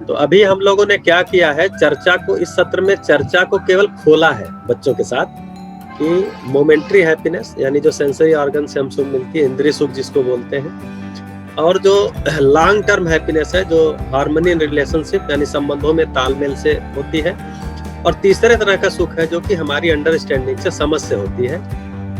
तो अभी हम लोगों ने क्या किया है, चर्चा को, इस सत्र में चर्चा को केवल खोला है बच्चों के साथ कि मोमेंट्री हैप्पीनेस यानी जो सेंसरी ऑर्गन से हमको मिलती है, इंद्रिय सुख जिसको बोलते हैं, और जो लॉन्ग टर्म हैप्पीनेस है जो हार्मनी इन रिलेशनशिप यानी संबंधों में तालमेल से होती है, और तीसरे तरह का सुख है जो कि हमारी अंडरस्टैंडिंग से, समझ से होती है।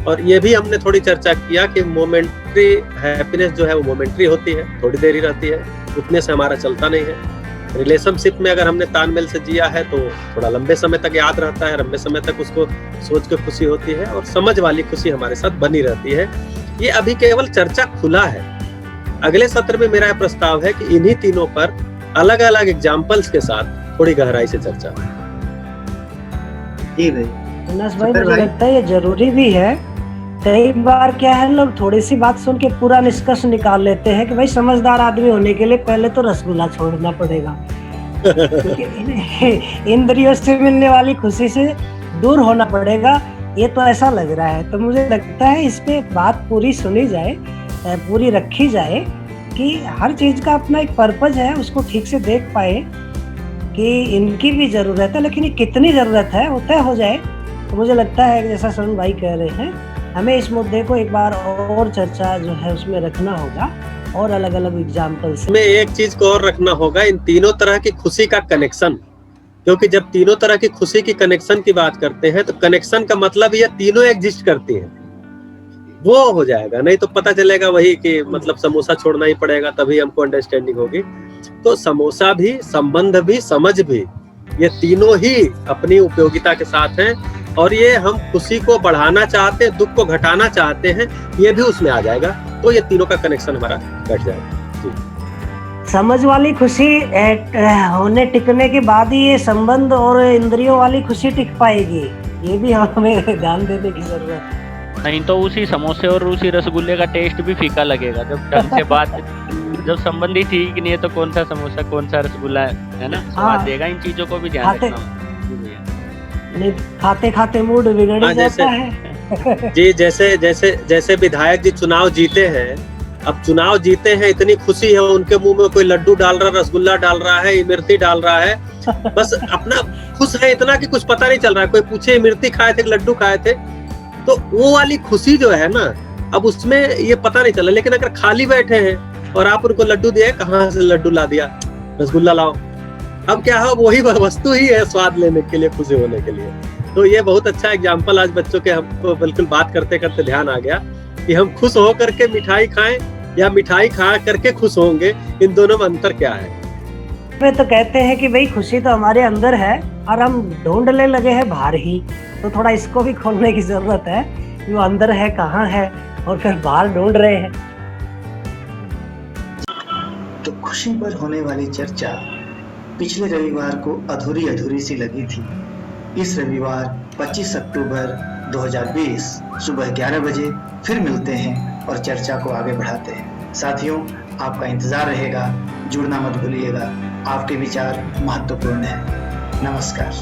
और ये भी हमने थोड़ी चर्चा किया कि मोमेंट्री हैप्पीनेस जो है वो मोमेंट्री होती है, थोड़ी देर ही रहती है, उतने से हमारा चलता नहीं है। रिलेशनशिप में अगर हमने तालमेल से जिया है तो थोड़ा लंबे समय तक याद रहता है, लंबे समय तक उसको सोच के खुशी होती है, और समझ वाली खुशी हमारे साथ बनी रहती है। ये अभी केवल चर्चा खुला है। अगले सत्र में मेरा प्रस्ताव है कि इन्हीं तीनों पर अलग अलग एग्जाम्पल्स के साथ थोड़ी गहराई से चर्चा। जी भाई, भाई मुझे लगता है ये जरूरी भी है। कई बार क्या है, लोग थोड़ी सी बात सुन के पूरा निष्कर्ष निकाल लेते हैं कि भाई समझदार आदमी होने के लिए पहले तो रसगुल्ला छोड़ना पड़ेगा, क्योंकि इंद्रियों से मिलने वाली खुशी से दूर होना पड़ेगा। ये तो ऐसा लग रहा है। तो मुझे लगता है इस पे बात पूरी सुनी जाए, पूरी रखी जाए कि हर चीज का अपना एक पर्पज है, उसको ठीक से देख पाए कि इनकी भी जरूरत है, लेकिन ये कितनी जरूरत है वो तय हो जाए। तो मुझे लगता है जैसा सरुण भाई कह रहे हैं, हमें इस मुद्दे को एक बार और चर्चा जो है उसमें रखना होगा, और अलग अलग एग्जाम्पल से। हमें एक चीज को और रखना होगा, इन तीनों तरह की खुशी का कनेक्शन, क्योंकि जब तीनों तरह की खुशी की कनेक्शन की बात करते हैं तो कनेक्शन का मतलब ये तीनों एग्जिस्ट करती हैं, वो हो जाएगा। नहीं तो पता चलेगा वही कि मतलब समोसा छोड़ना ही पड़ेगा तभी हमको अंडरस्टैंडिंग होगी। तो समोसा भी, संबंध भी, समझ भी, ये तीनों ही अपनी उपयोगिता के साथ हैं, और ये हम खुशी को बढ़ाना चाहते हैं, दुख को घटाना चाहते हैं, ये भी उसमें आ जाएगा। तो ये तीनों का कनेक्शन हमारा घट जाएगा। समझ वाली खुशी होने टिकने के बाद ही ये संबंध और इंद्रियों वाली खुशी टिक पाएगी, ये भी हमें ध्यान देने की जरूरत है। नहीं तो उसी समोसे और उसी रसगुल्ले का टेस्ट भी फीका लगेगा जब ढंग से बात जब संबंध ही ठीक नहीं है तो कौन सा समोसा कौन सा रसगुल्ला है ना, स्वाद देगा। इन चीजों को भी ध्यान रखना। नहीं, खाते खाते मूड बिगड़ जाता है। जी, जैसे विधायक जी चुनाव जीते हैं, अब चुनाव जीते हैं, इतनी खुशी है, उनके मुंह में कोई लड्डू डाल रहा है, रसगुल्ला डाल रहा है, इमरती डाल रहा है, बस अपना खुश है इतना कि कुछ पता नहीं चल रहा है। कोई पूछे इमरती खाए थे, लड्डू खाए थे, तो वो वाली खुशी जो है ना, अब उसमें ये पता नहीं चला। लेकिन अगर खाली बैठे हैं और आप उनको लड्डू दिए, कहाँ से लड्डू ला दिया, रसगुल्ला लाओ, अब क्या है, वही वस्तु ही है स्वाद लेने के लिए, खुशी होने के लिए। तो ये बहुत अच्छा एग्जाम्पल आज बच्चों के हमको बिल्कुल बात करते करते ध्यान आ गया कि हम खुश हो करके मिठाई खाएं या मिठाई खा करके खुश होंगे, इन दोनों में अंतर क्या है। वे तो कहते हैं कि भाई खुशी तो हमारे अंदर है और हम ढूंढने लगे हैं बाहर ही, तो थोड़ा इसको भी खोलने की जरूरत है कि वो अंदर है कहाँ है, और फिर बाहर ढूंढ रहे हैं। तो खुशी पर होने वाली चर्चा पिछले रविवार को अधूरी सी लगी थी। इस रविवार 25 अक्टूबर 2020 सुबह 11 बजे फिर मिलते हैं और चर्चा को आगे बढ़ाते हैं। साथियों, आपका इंतजार रहेगा, जुड़ना मत भूलिएगा। आपके विचार महत्वपूर्ण हैं। नमस्कार।